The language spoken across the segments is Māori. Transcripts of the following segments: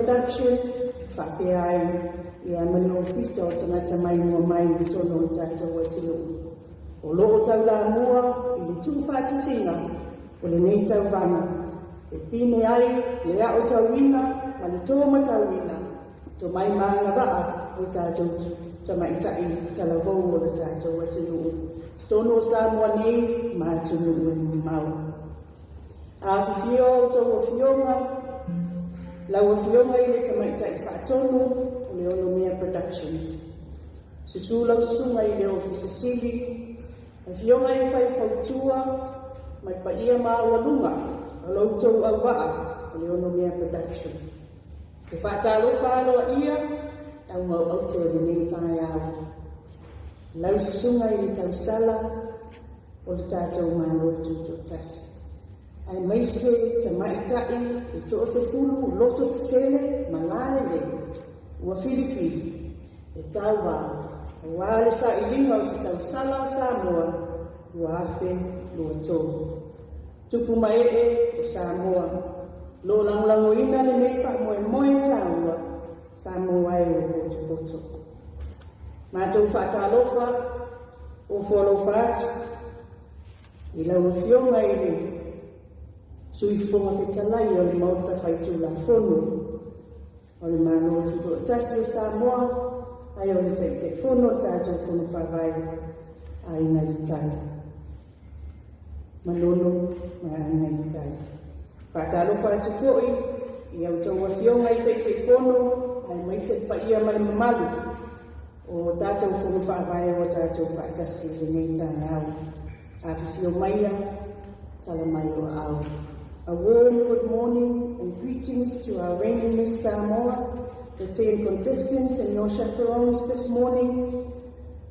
production, whapeai ia mani ofisa o tangata mai mua mai i tono o tātou atinu. O loo tau la mua i li tū whātisinga o le nei tau vana. E pine ai le a o tauina ma le tōma tauina to mai maanga waa o tātou tamaitai talavou o le tātou atinu. Tono o Samoa nei ma atunu e mau. A whiwhio o tau o whionga, lau o whionga i le tamaitai whaatonu o le Onomia Productions. Susulau sunga i le ofisa sili, a whionga i whai whautua, mai pa ia maa walunga, a loutou au waa o le Onomia Production. E whaatalo whaaloa ia, au mau au te o le nei tai au. Lau susunga i le tausala o le tātou mālotu tō tasi. Ai maise te maitai e tō se fulu loto te tele malale ua filifili e tauvaga. E wale sa i linga o se tausala o Samoa ua afe lua tō. Tupu mae o Samoa. Lo langlango ina le neifa moe moe taua Samoa e o poto poto. Mātou whaatalofa o wholofa atu. I lau whionga i le sui fonga whetalai o le mauta whaitula whonu. O le mano tuto tasi o Samoa, ai o le teitei whono tātou whono whawai a ina i tai. Manono mai a ina i tai. Whaatalofa atu fhoi, i au tau a whionga i teitei whono, ai maise pa ia mani mamalu. O tātou whono whaawai o tātou whaatasi le nei tāne au. A whiwhio maia, tala mai o au. A warm good morning and greetings to our reigning Miss Samoa, the 10 contestants and your chaperones this morning,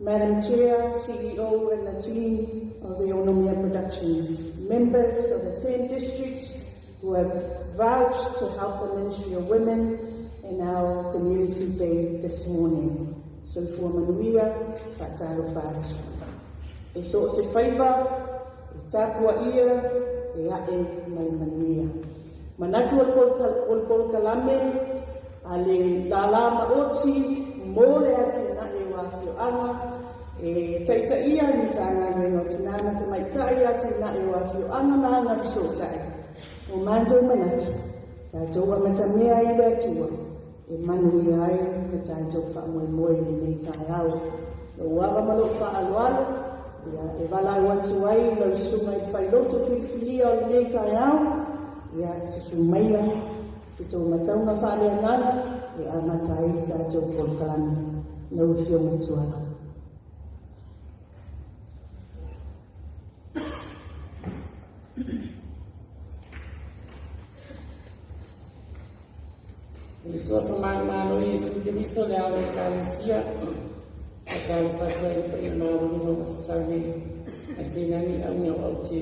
Madam Chair, CEO and the team of the Onomia Productions, members of the 10 districts who have vouched to help the Ministry of Women in our Community Day this morning. So for manuia, whataro whātu. E so se whaiva, e tāpua ia, e ae mai manuia. Manatu al pol kalame, a le lalama oti, mole ati na e wafio anga, e taita ia ni tāna rengo tinana te mai tai ati na e wafio anga na anga visotai. O mantou manatu, tātou amatamea i le atua, e manui ai me tātou whaamoe le nei tai au. Lo wava malo whaaloalo, ia e walau atu ai lau sunga i whailoto whiwhilia o le nei tai au, ia se sumaia, se tō mataunga whaalea nana, e amatai tātou polkalami, nau whionga tuala. Sua famano isso que me solhava em Calecia, a cara fazia para ir mal no sabe, assim nem a minha outra,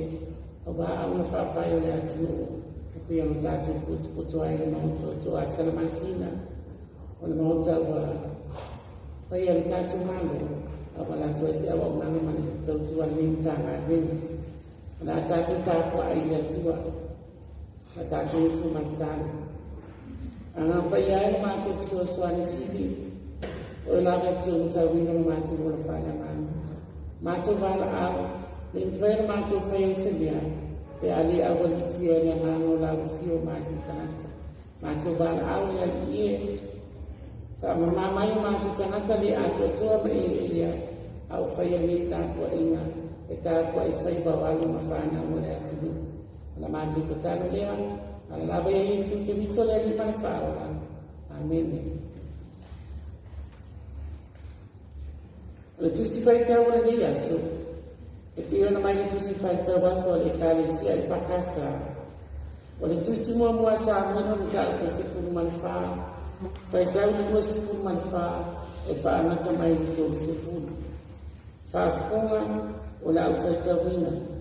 o ba a uma fapa eu lhe atu, o que eu não tá tudo aí não tô a salamacina, o não tá foi ele tá tomando, a bala tô esse a uma não mas tô tu ali tá bem, na tá tu tá com aí a tua, a tá tu fumantando. Ang payay na mato so ni sili o laga tu tawina mato mo fa na man mato vala a le fer mato fa selia e ali awali tia na mano la fio mato tanata mato vala a ya ie fa mama mai mato tanata li ato to ba ia au fa ya ni ta ko ina e ta ko ai fa ba wala ma fa na mo le atu la mato tatalo le alla Gesù che mi sollevi per farla. Amen. Le tu si fai te ora di Gesù. E io non mai tu si fai te ora sole cali sia il fa casa. O le tu si muovo a sa non cal che si fu mal fa. Fai te ora si fu mal fa e fa una mai di tu si fu. Fa fuma o la fai te wina.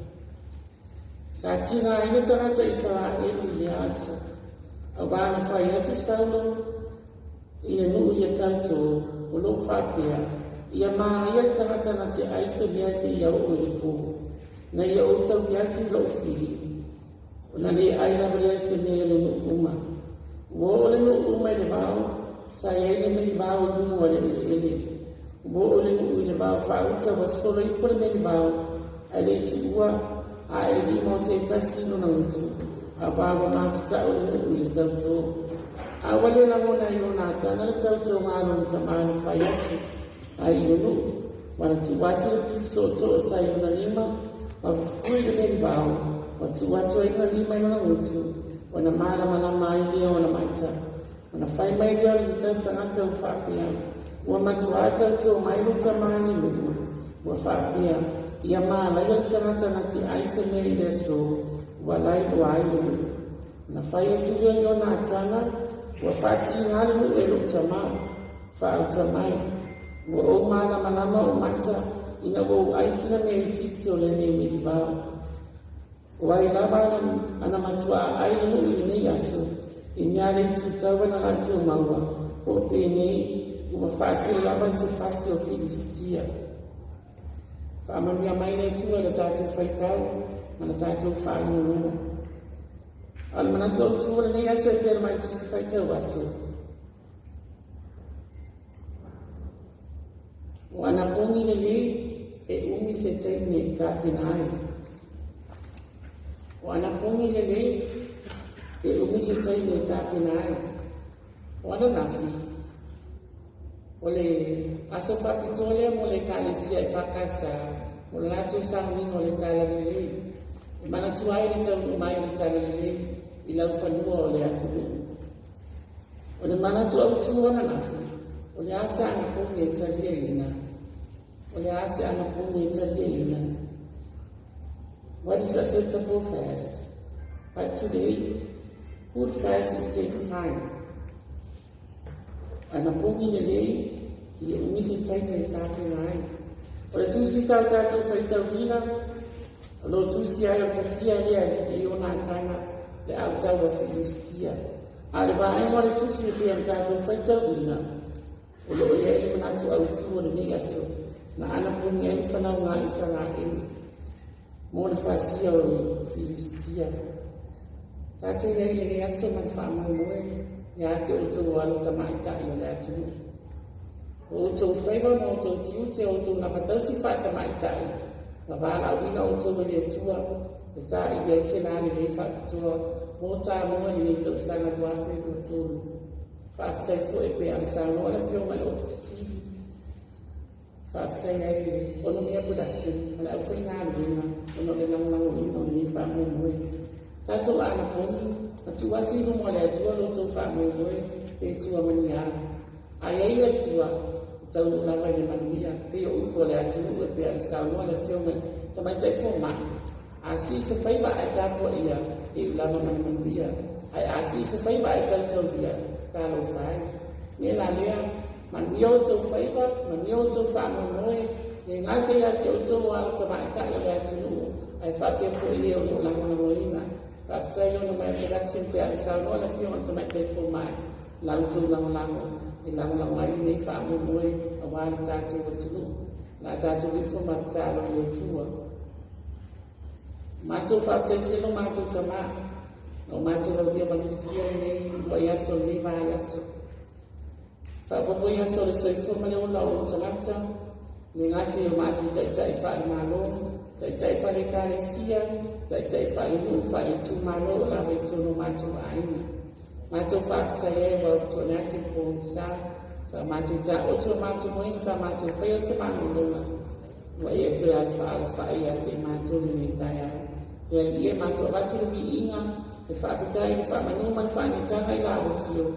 Sa tina ina tana te isa e le aso. A bana fai atu saulo ina nu ia tanto o lo fapia. Ia mana ia tana te aisa biase ia o le po. Na ia o tau biatu lo fili. O na le aina biase ne le nu uma. Wo le nu uma le Saya ini menibau dulu oleh ini. Boleh menibau fauta wasfolo ifolo menibau. Ale chua ale mo se tasino na mutu. Ababa mata oleh tauto. Awale na mona yona tana tauto malo tamano fayati. Ayunu wana tuwacho to sayuna lima afui menibau. Watu ina lima ina mutu. Wana mala mai wana mata. Wana fai mai dia zitasta ngata ufapia. Wa matuata to mai luta mani lugu. Wa fapia. Ia mala ia tsanata ngati aise mei leso. Wa lai luailu. Na fai etulia yona atana. Wa fati ngalu elu tama. Fa utamai. Wa o mala manama o mata. Ina wo aise na mei titso le ne milibao. Wa ilaba ana matua ailu ina yaso. Inyale tutawa na lantu maua. Pote nei, umafati lava se fasi o filistia. Whamamia mai nei tua le tātou whaitau, mana tātou whaangununa. Al mana tō tua nei aso e pēra mai tu se whaitau aso. Wana pongi le li, e umi se teine i tāpina ai. Wana pongi le li, e umisi tai ne tāpina ai. Wana nafi. Ole aso whapitole mo le kālesia e whakasa. Mo le latou sānginga o le tālalele. E mana tuai le tau umai o le tālalele. I lau whanua o le atulu. O le mana tu au tuana nafi. O le asa ana pongi e talia ina. O le asa ana pongi e talia ina. What is acceptable fast? But today, good fasts take time. Ana pongi le lei, i umisi taika e tāpina ai. O le tusi tau tātou whaitau hina, o lo tusi ai o whasia lea e ona tanga le au tau a Filistia. A le vaenga le tusi e pia tātou whaitau hina, o lo ea e manatu au tua le mea so, na ana pongi ai whanau ngā isara e. Mo le whasia o Filistia. Tātou iei le aso man whamai moe, ia te o tō alo ta mai tai o le atu. O tō whaiva mo tō tiute o tō nakatausi wha ta mai tai. Wa wala wina o tō le atua, e sā i iei se nani le whakatua, mo sā moe ni tō sanga duafre o tōru. Whaafitai fo e pe ala sā moa la whio mai o sisi. Whaafitai ei ono mea production, ala au whai ngāri wina, ono le nangango ino ni whamai moe. Tātou ana pongi, atu watu ino mo le atua lo tō whamai moe, e tua mani ana. Ai ei le tua, tau no lawa i le manuia, pe o upo le atua ue pe ala sā moa le whio mai, tamai tai fo mani. Asi se whaiva ai tāpua ia, e ulama mani manuia. Ai asi se whaiva ai tātou ia, tālo whai. Me la lea, manuia o tō whaiva, manuia o tō whamai moe, e ngāte ia te o tō au tamai tai o le atua, ai whapea fo i leo no lama na moina. After you know my production, I saw all of you want to make it for my Lanto Lango, the Lango, may family boy, a while tattoo to do. Not that to be for my child on your tour. Mato after Tilo Mato Tama, no matter what you have a feeling, Boyas or Levias. Faboya saw the soy for my own law, Talata, Linati, Mato Jai Malo. Taifa le kālesia, taifa le nufa i Itumalo, la me tono mato aina. Mato whakta e wa tona te pōnsa, sa mato ta oto mato moin, sa mato whea se manu lona. Wa e to alfa i a te mato ni taia. Ia mato watu vi inga, e whakta e whamanu man whanitanga i lawa fio.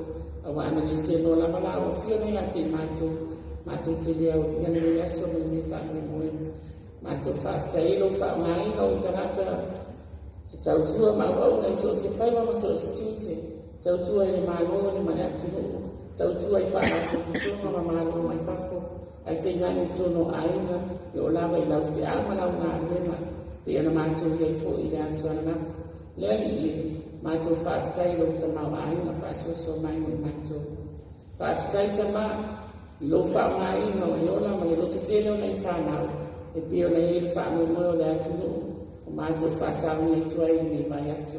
A wana le se no lama lawa fio nei a te mato te lea o tia ni aso ni whanu moin. Mato whaftailo whamaina o tarata e tautua mau nei so se whaiwa ma so se tiute tautua e malo ni mane atunu tautua i whanako kutunga ma malo mai whafo ai te ngani tono aina e o lawa i lau whi ama lau ngā rema pe ana mato i fo i le aso ana nafu lea i mato whaftailo ta mau aina whaso so mai mo mato whaftai tama i lo whamaina o le ola ma le lote tele o nei whanau e pio na ele whaamo moe o le atunu o mātou whasau nei tuai nei mai aso.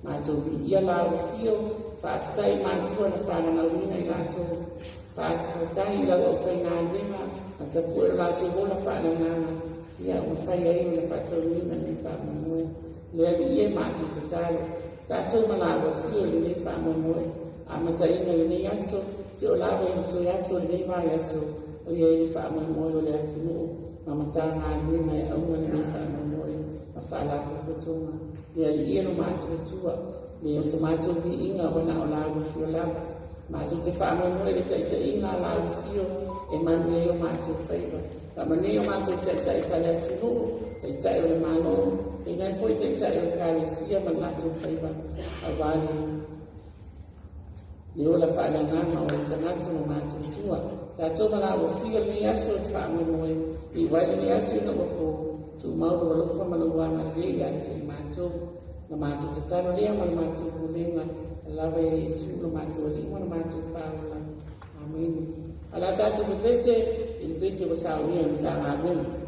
Mātou vi ia la o fio, whaafitai mātua na whananauina I lātou whaafitai lau au whainā wenga a tapu e lātou bona whananana ia o whai ai o na whaatauina ni whamamoe lea li ie mātua te tālo tātou malawa whio li nei whamamoe a mataina li nei aso si o lawa I to aso li nei vai aso o ia I whamamoe o le atunu ma matanga luina E aunga li nei whamamoe ma whalako kotonga lea li ie no mātua tua le o se mātou vi inga wana o lawa whio lawa mātou te whamamoe le taita inga lawa whio e manu le o mātou whaiva ka mane o mātou taita I whale atunu taita o le mano te ngai foi taita o le kālesia ma mātou whaiva a wale le ola whaalanganga o le tangata ma mātou tua tātou malawa whio le aso e whamamoe I waile le aso ina wako tu mauro o lofa malawana le ate I mātou na mātou te tano lea ma le mātou kulenga lawa e Yesu na mātou alima na mātou whaala Amen ala tātou me pese I pese wa saunia ni tā Amen Amen.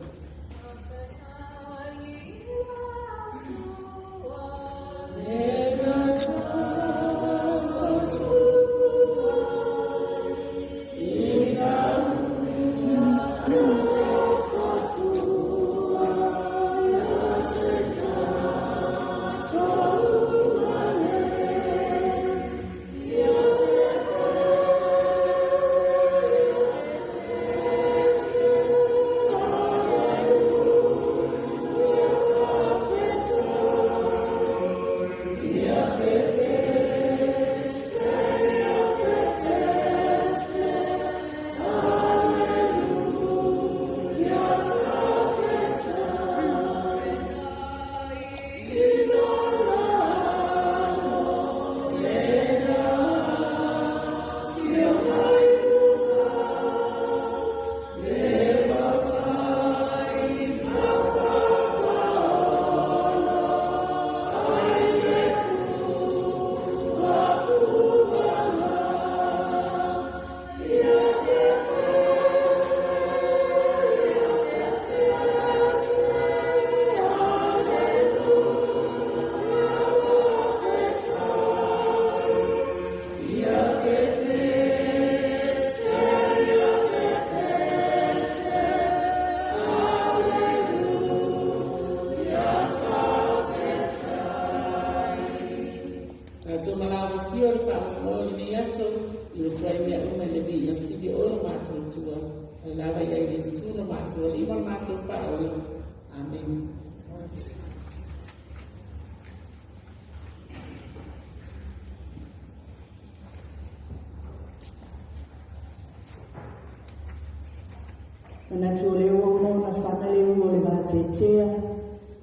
Ana tō leo ono na whanaleo o le vātetea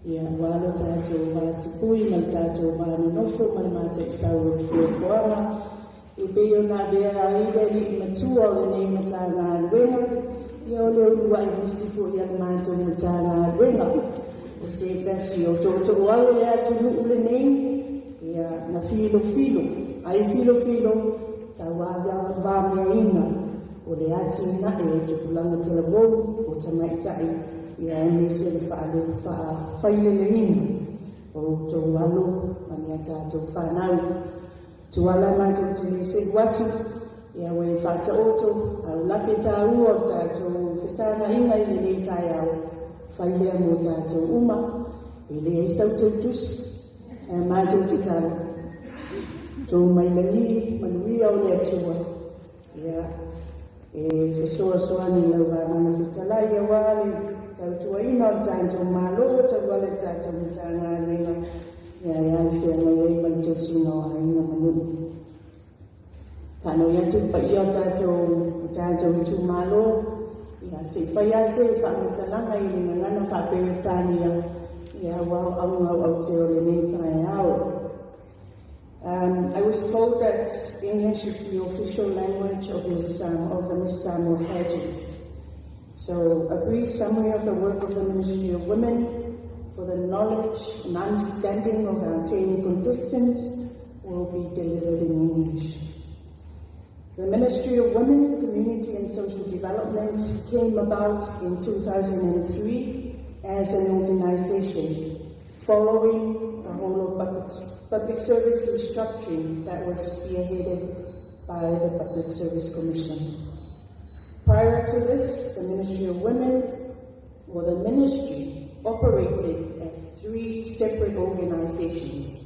ia walo tātou vātipui ma le tātou vānonofo ma le mātai sauro fuafuanga I beo na bea aile li matua o le nei matanga aluenga ia o leo lua I visifo ia le mātou matanga aluenga o se tasi o tōtō au le atu nuu le nei ia na filo ai filo tauvaga vāmea inga o le ati na e o te kulanga te la vou o te maitai ia e me se le whaileleina o tō walo mani a tātou whanau tuala mātou te le se watu ia wei whata oto au lape tā ua o tātou whesana inga I le nei tai au whailea mo tātou uma I le e sau tautusi mātou te tala tō mailangi manuia o le atua ia e whesoasoani lau wāmana whitalai a wale tau tuaina o tātou malo tau wale tātou mitanga aluenga ia e alwhianga iei mai tau sino a ina manu tano ia tupa ia o tātou Itumalo ia se whai ase whaamitalanga I le ngangana whaperetania ia wau au te o le nei tai au I was told that English is the official language of the Miss Samoa pageant. So, a brief summary of the work of the Ministry of Women for the knowledge and understanding of our 10 contestants will be delivered in English. The Ministry of Women, Community and Social Development came about in 2003 as an organization following a whole of buckets public service restructuring that was spearheaded by the Public Service Commission. Prior to this, the Ministry of Women, or the ministry, operated as three separate organizations: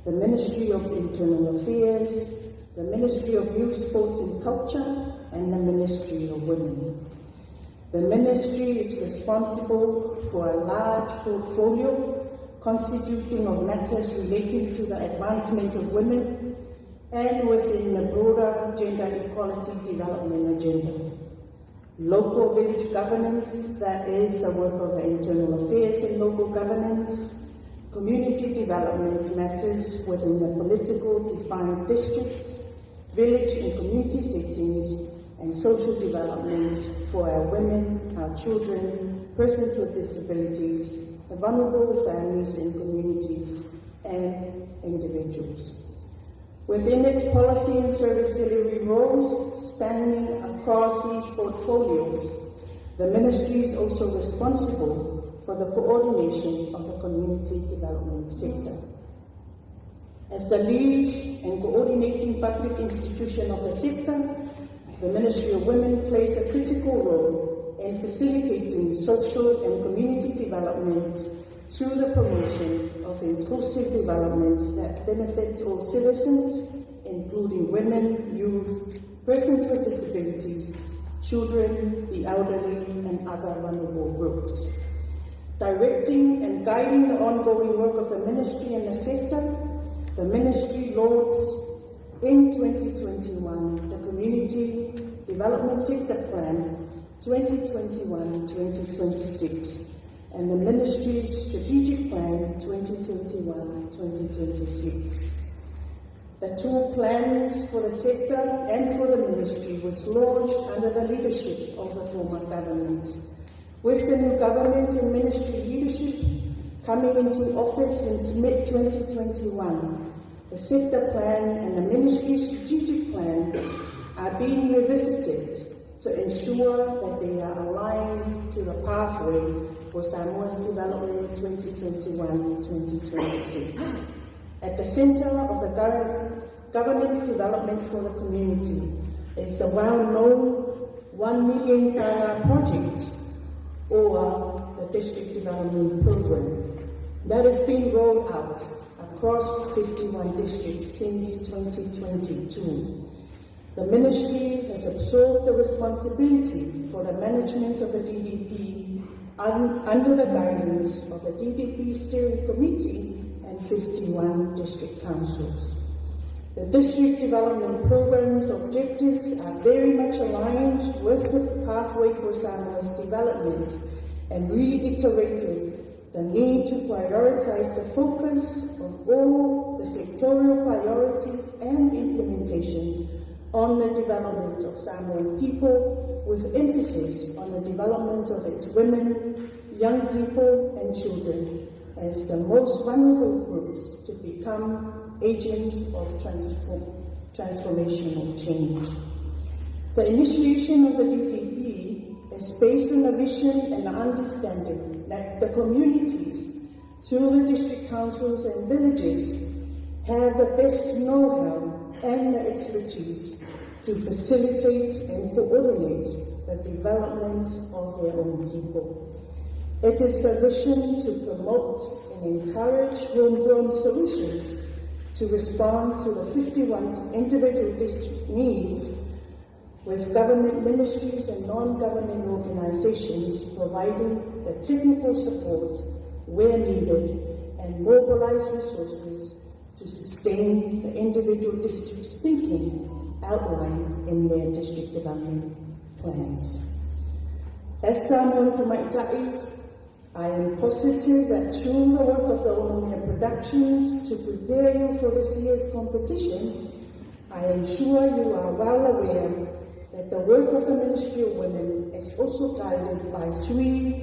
the Ministry of Internal Affairs, the Ministry of Youth, Sports and Culture, and the Ministry of Women. The ministry is responsible for a large portfolio constituting of matters relating to the advancement of women and within the broader gender equality development agenda. Local village governance, that is the work of the internal affairs and local governance, community development matters within the political defined district, village and community settings, and social development for our women, our children, persons with disabilities, the vulnerable families and communities, and individuals. Within its policy and service delivery roles, spanning across these portfolios, the ministry is also responsible for the coordination of the community development sector. As the lead and coordinating public institution of the sector, the Ministry of Women plays a critical role in facilitating social and community development through the promotion of inclusive development that benefits all citizens, including women, youth, persons with disabilities, children, the elderly, and other vulnerable groups. Directing and guiding the ongoing work of the ministry and the sector, the ministry launched in 2021 the Community Development Sector Plan 2021-2026 and the ministry's Strategic Plan 2021-2026. The two plans for the sector and for the ministry was launched under the leadership of the former government. With the new government and ministry leadership coming into office since mid-2021, the sector plan and the ministry's strategic plan are being revisited to ensure that they are aligned to the pathway for Samoa's development 2021-2026. At the center of the governance development for the community is the well-known 1 million tauvaga project, or the District Development Program, that has been rolled out across 51 districts since 2022. The ministry has absorbed the responsibility for the management of the DDP under the guidance of the DDP Steering Committee and 51 district councils. The district development program's objectives are very much aligned with the pathway for Samoa's development and reiterated the need to prioritize the focus of all the sectorial priorities and implementation on the development of Samoan people, with emphasis on the development of its women, young people, and children as the most vulnerable groups to become agents of transformational change. The initiation of the DDP is based on a vision and an understanding that the communities, through the district councils and villages, have the best know-how and the expertise to facilitate and coordinate the development of their own people. It is the vision to promote and encourage homegrown solutions to respond to the 51 individual district needs, with government ministries and non-government organizations providing the technical support where needed and mobilize resources to sustain the individual districts' thinking outlined in their district development plans. As Samoan Tamaitais, I am positive that through the work of the Onomia Productions to prepare you for this year's competition, I am sure you are well aware that the work of the Ministry of Women is also guided by 3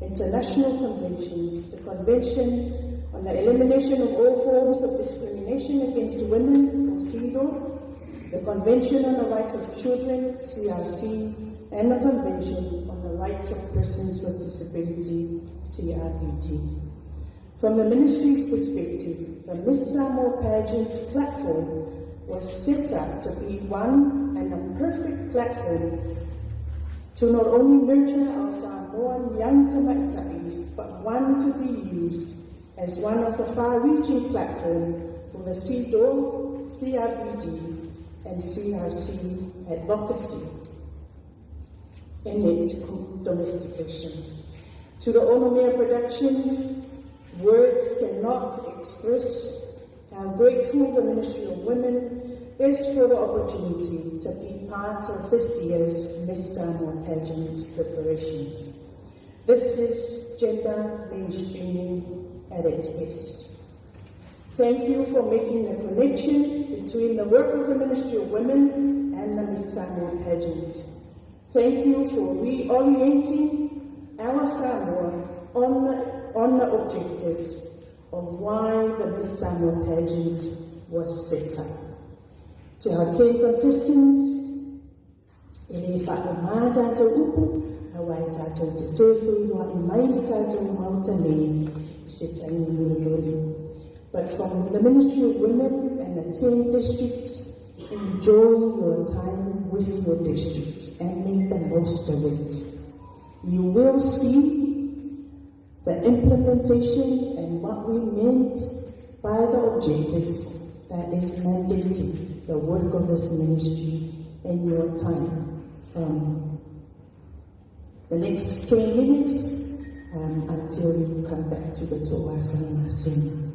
international conventions: the Convention on the Elimination of All Forms of Discrimination Against Women, or CEDAW, the Convention on the Rights of Children, CRC, and the Convention on the Rights of Persons with Disability, CRPD. From the ministry's perspective, the Miss Samoa pageant platform was set up to be one and a perfect platform to not only nurture our Samoan young tamaitais, but one to be used as one of a far-reaching platform for the CDO, CRBD, and CRC Advocacy in its domestication. To the Onomia Productions, words cannot express how grateful the Ministry of Women is for the opportunity to be part of this year's Miss Samoa pageant preparations. This is gender mainstreaming at its best. Thank you for making the connection between the work of the Ministry of Women and the Miss Samoa pageant. Thank you for reorienting our Samoa on the objectives of why the Miss Samoa pageant was set up. Te hau contestants, ele whaomā tātou upu, hawai tātou te toiwhi roa I mai tātou mauta nei se taini murumuri. But from the Ministry of Women and the 10 districts, enjoy your time with your districts and make the most of it. You will see the implementation and what we meant by the objectives that is mandating the work of this ministry in your time from the next 10 minutes until you come back to the Tausala Masina.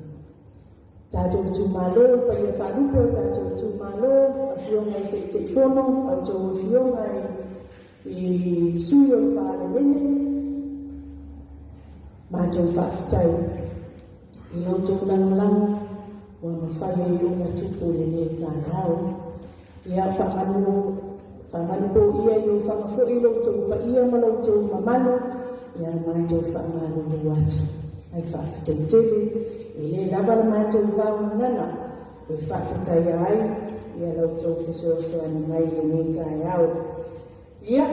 Tātou Itumalo, pa ia wharupo, tātou Itumalo, a whionga I te whono, au tō whionga I sui o pāle mene, mātou whawhitai, I lau tō langolango, wa mawhai I o na tupu le ne tāi hao, I au whamanu po ia I o whamafo I lau tō pa ia ma lau tō mamano, I au mātou whamalo lo watu, ai whawhitai tele, I le lava la mātou wāwangana, e whawhitai ai, I lau tō whisoso ani mai le ne tāi hao. Ia,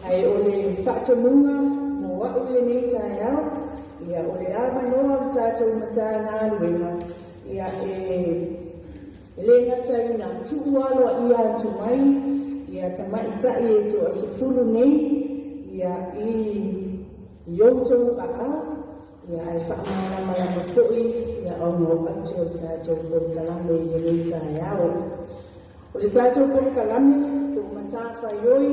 ai o le whātamunga no wau le ne tāi hao, ia o le ama noa o tātou matanga aluenga, ia le ngata I nā tuualo ia atu mai, ia tamaitai e to a sefulu nei, ia I outou ia ai whaamana mai ama fōi, ia au no atu o tātou pōkalame I le ne tāi hao. O le tātou pōkalame, matawhai oi,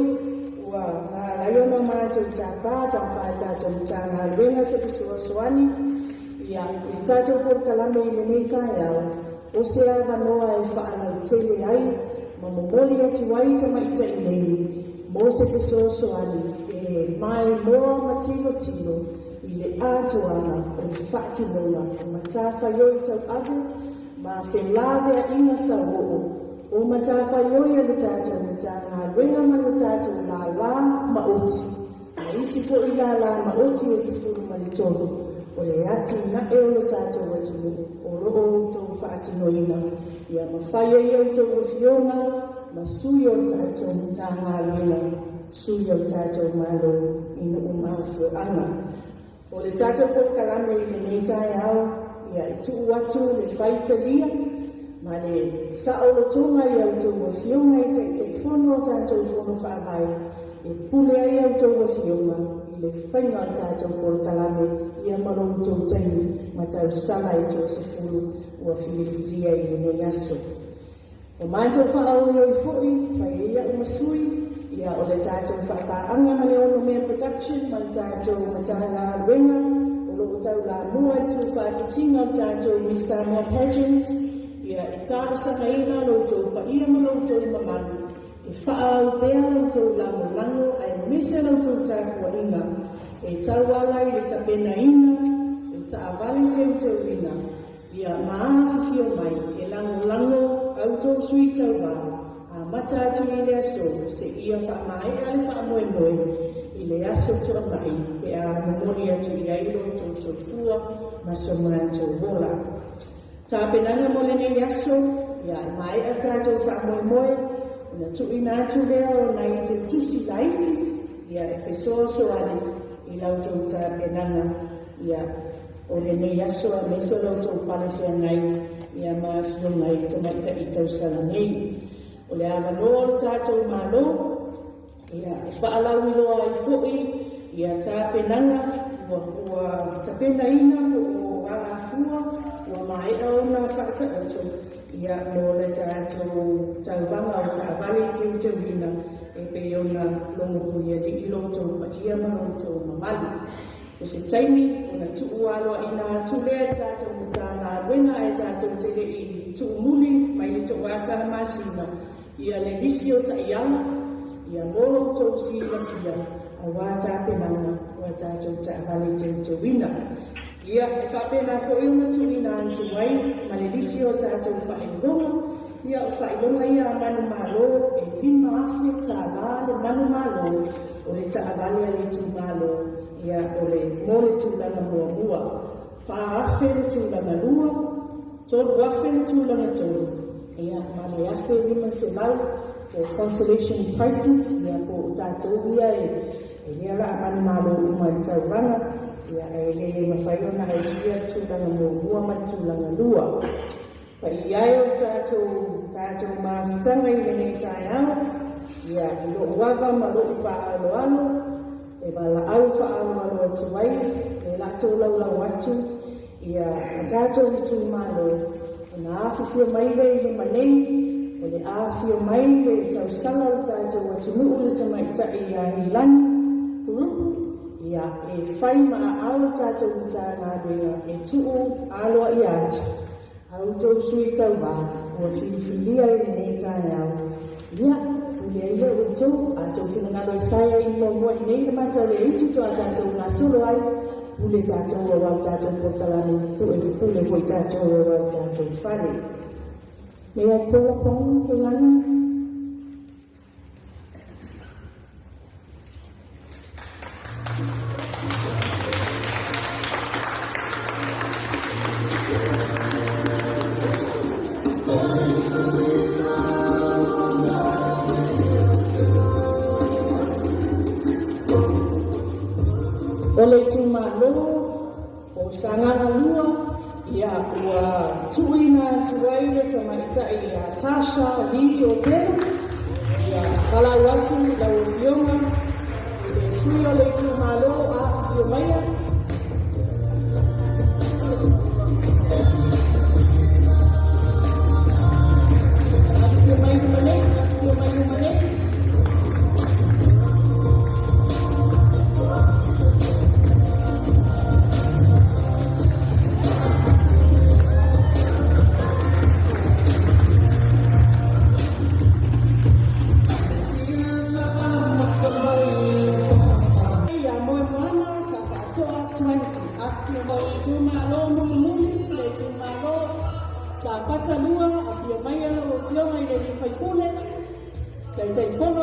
ua ngā raiona mātou tāpā tātou tāngā ruenga se pisua soani, ia I tātou pōkalame I le nei tāi au, o se awa noa e whaanau tele ai, ma momoli atu ai tamaita I nei, mo se pisua soani, e mai moa matilo tilo, I le ātuana o le whaatinona, matawhai oi tau ave, ma whelāwe a inga sa o'o, o matawhai oi le tātou matanga ruenga ma le tātou la maoti. A isi fo I la maoti e se furu ma le tolu. O le ati na e o le tātou atinu, o ro'o tau whaatinoina. Ia mawhai e au tau whionga, ma sui o tātou matanga ruenga, sui o tātou malo ina umawhio anga. O le tātou pōkalame I le nei tāi au, ia I tuu atu le whaitalia, ma le saolotonga I au tau whionga I te whono tātou whono whaavai, e pule ai au tau whionga I le whainga tātou pōkalame I a marau tau taini, ma tau sala I tau sefulu ua whiliwhilia I le nei aso. O mātou whaau I fōi, whai ia umasui, ia o le tātou whaataanga ma le Onomia Production, ma le tātou matanga ruenga, o lo tau la mua tu whaatisinga o tātou Miss Samoa pageant, ia e tāru sakaina loutou pa ia ma loutou mamanu, e whaau pēa loutou lango, ai mese loutou tākua inga, e tauala I le tapena ina, e taavale teutou ina, ia maafifio mai, e lango, autou sui tauwa, a mata atu I le aso, se ia whaamae ale whaamoe, I le aso tua mai, e a momori atu I ai loutou soifua, ma somantou hola. Tāpenanga mo le nei aso, ia e mai a tātou whaamoe, na tuuina atu lea o nai te tusi laiti, ia e whesoa soani I lautou tāpenanga, ia o le nei aso a mese lau tau pale whea ngai ia maafio ngai tamaita I Tausala nei. O le awanoa o tātou malo, ia e whaalau iloa I fo'i, ia tāpenanga, ua tapena ina o alafua, ua mai aona whaatakato, ia no le tātou tauvanga o tāwali teu hina, e pe ona longo puia li ilo tau pa ia maro tau mamalu. O se taimi, o na tuu aloa ina tulea tātou mutana wena e tātou tele I tuu muli, mai le tau asana masina, ia le lisi o ta iana, ia moro tau si la fia, a wata penanga, wata tau ta vale teu wina. Ia e whapena fo iuna tuina antu wai, ma le lisi o tātou whaelonga, ia o whaelonga ia manu malo, e lima afe ta la le manu malo, o le ta vale le tu malo, ia o le mole tūlanga mua. Wha afe le tūlanga lua, tolu afe le tūlanga tolu. Ia male afe lima se lau, o consolation prices, ia po tātou ia e lea la manu malo uma I tauvanga, ia e le mawhaiona e sia tūlanga mua ma tūlanga lua. Pa I ai o tātou mawhitanga I le nei tai au, ia I lo uava ma lo whaaloalo, e wala au whaaloalo atu wai, e latou laulau atu, ia a tātou I Itumalo, na awhifio mai le manei, o le awhio mai le tausala o tātou atu nuu le tamaitai I a hilani, kurupu, ia e whai maa au tātou utana aduenga e tuu aloa I atu. Au tau sui tauva, ua filifilia I le nei tai au. Ia, ule ia o tau, a tau whinangalo I saia I mua I nei le matau le itu to a tātou ngā solo ai, ule tātou o wau tātou pokalami, ule foi tātou o wau tātou whale. Mea koa pong ke lani. O le Itumalo, o sanganga lua, ia ua Tuuina tuai le tamaitai a Tasha, Lili o Pera, ia kalau atu lau fionga, le sui o le Itumalo a fio maia. A fio mai umane, fio mai umane.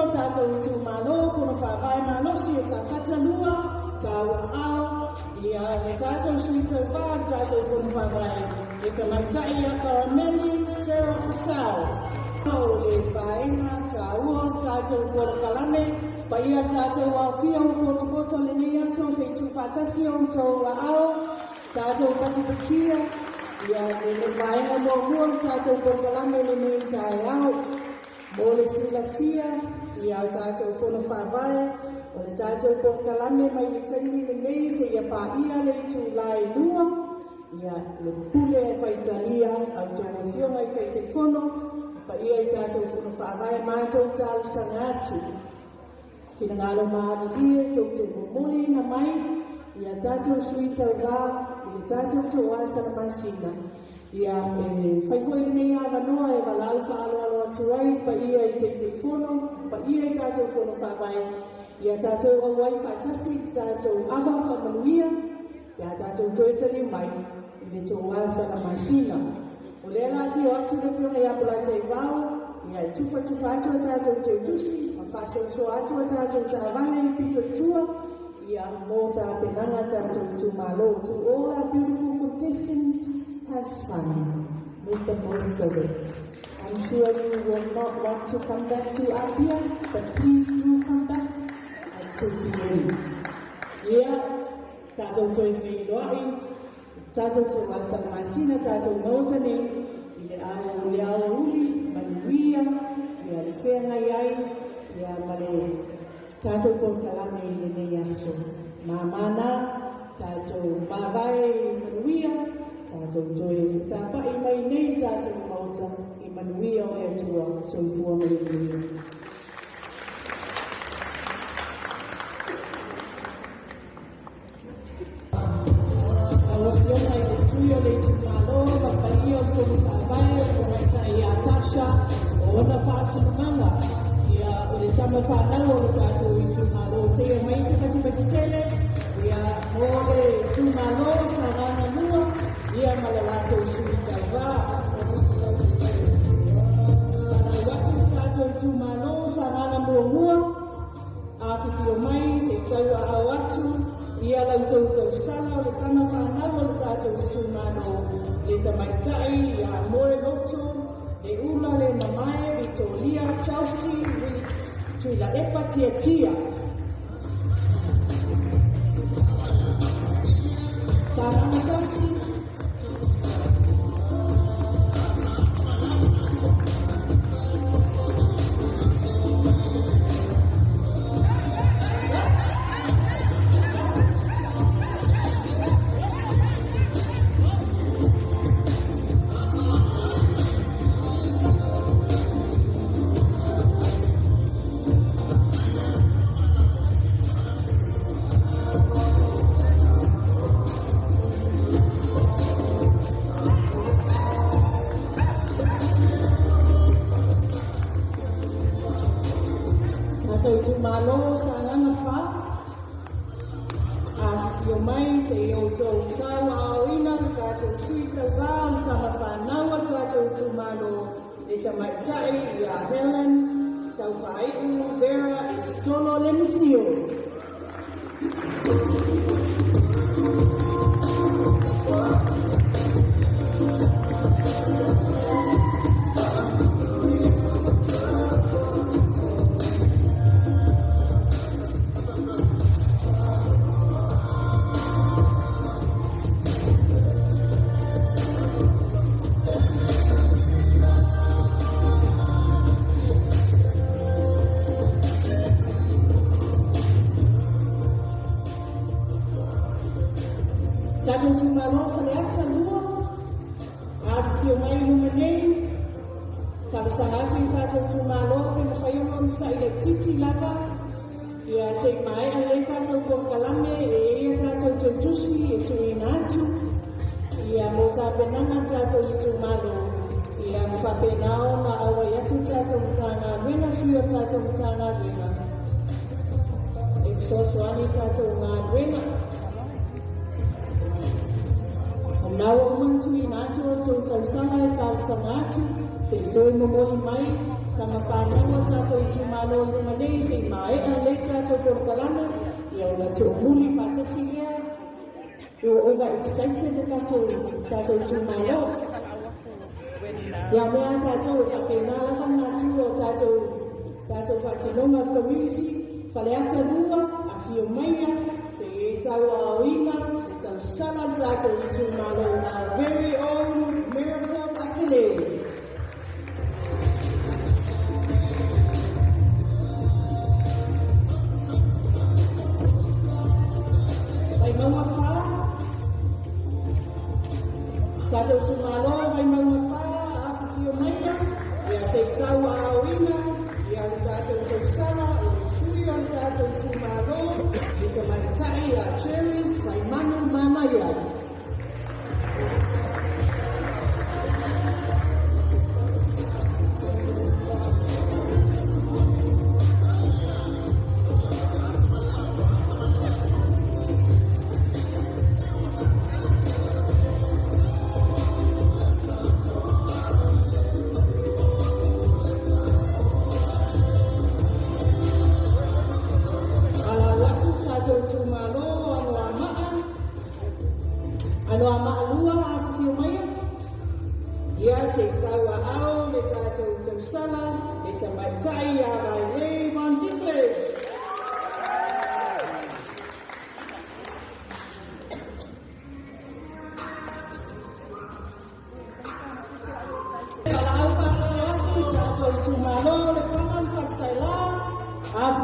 Tātou Itumalo, kono whawai malosi e sa whatanua, tāu ao, ia le tātou sui tau wā, tātou kono whawai, e ka maitai a Karameli, Sarah Usau. O le whaenga, tāua, tātou koro kalame, pa ia tātou au fia o koto le nei aso, se tu whatasi o tau wa ao, tātou patipatia, ia le whaenga mua tātou koro kalame le nei tai au, o le silafia, ia o tātou whono whawai, o le tātou pokalame mai le taimi le nei, se ia pā ia le tu lai lua, ia le pule e whaitalia, au tō whionga I te whono, pa ia I tātou whono whawai mātou tālu sangatu. Whina ngalo maari rie, tō te momoli na mai, ia tātou sui tau rā, ia tātou tō asa na masina. Ia whaifoi nei a wanoa e walau whaaloalo atu ai, pa ia I te whono, pa ia I tātou whono whawai, ia tātou awai whaatasi, tātou awa whamanuia, ia tātou toetari mai, I le tō asa na masina. O le la fio atu le fio hei apula te wao, ia I tufa atu a tātou te utusi, ma whaso atu a tātou ta avane I pito tua, ia mō tā penanga tātou Itumalo. To all our beautiful contestants, have fun, make the most of it. I'm sure you will not want to come back to Apia, but please do come back at 2 p.m. Yeah, tātou toi whi loai, tātou tō ngā salamasina, tātou nautane, i le ao uli, manuia, ia le whenga iai, ia male tātou kō kalame i le nei aso. Mamana, tātou mawai manuia, tātou toe whitapai mai nei tātou mauta i manuia o le atua soifua mai manuia. Ia le Itumalo, Papaia, Tonu Pawai, Koraita ia Tasha, o ona Pasinumanga, ia o le tama whanau o le tātou Itumalo, se ia mai se katumatitele, ia o le Itumalo, sa rana lua, ia malalato sui tauva. Pana watu tātou Itumalo, sa rana mua, a whiwhio mai, se taua au atu, ia latou Tausala o le tama whanau o le tātou Itumalo, le tamaitai, ia moe loto, e ula le mamae, Vitoria, Chelsea, tuila epa tia. Sarana sasi, Itumalo sa nganga wha, a whiwhio mai se i o tau tau aoina, le tātou sui tau wā, le tama whanaua tātou Itumalo, le tamaitai i a Helen, tau whaiu, Vera, Estolo, le Misio. Tātou Itumalo whaleata lua, a whiwhio mai luma nei, tawasangatu i tātou Itumalo, pena whaiua msa i le titi lava, ia se mai a le tātou kōkalame, e ia tātou tautusi, e tuuina atu, ia mo tāpenanga tātou Itumalo, ia mwhapenao na awa atu tātou mtanga luenga, sui o tātou mtanga luenga, e msosoani tātou ngā luenga, Nau o mantu i nātu o tau tausanga e tāu sangatu, se i toi momoi mai, tama whānaua tātou Itumalo runga nei, se i mai a le tātou korkalana, i au na tō muli whātasi rea, e o oga excited e tātou Itumalo. Ia mea tātou e whapenala nātu o tātou whatinonga community, whaleata lua, a whio maia, se i tau aoina, Tausala tātou Itumalo, our very own miracle affiliate. Vai maua wha, tātou Itumalo, vai maua wha, a whiwhio maia, ia se tau aoina, ia le tātou Tausala, o le sui o tātou Itumalo, i te maitai a cherries, vai manu manaya.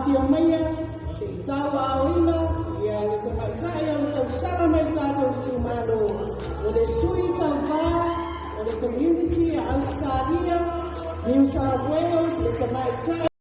mafia maia, te tau aoina, ia le te maitai o le tausala mai tātou Itumalo, o le sui tauvaga, o le community a Australia, New South Wales, le te maitai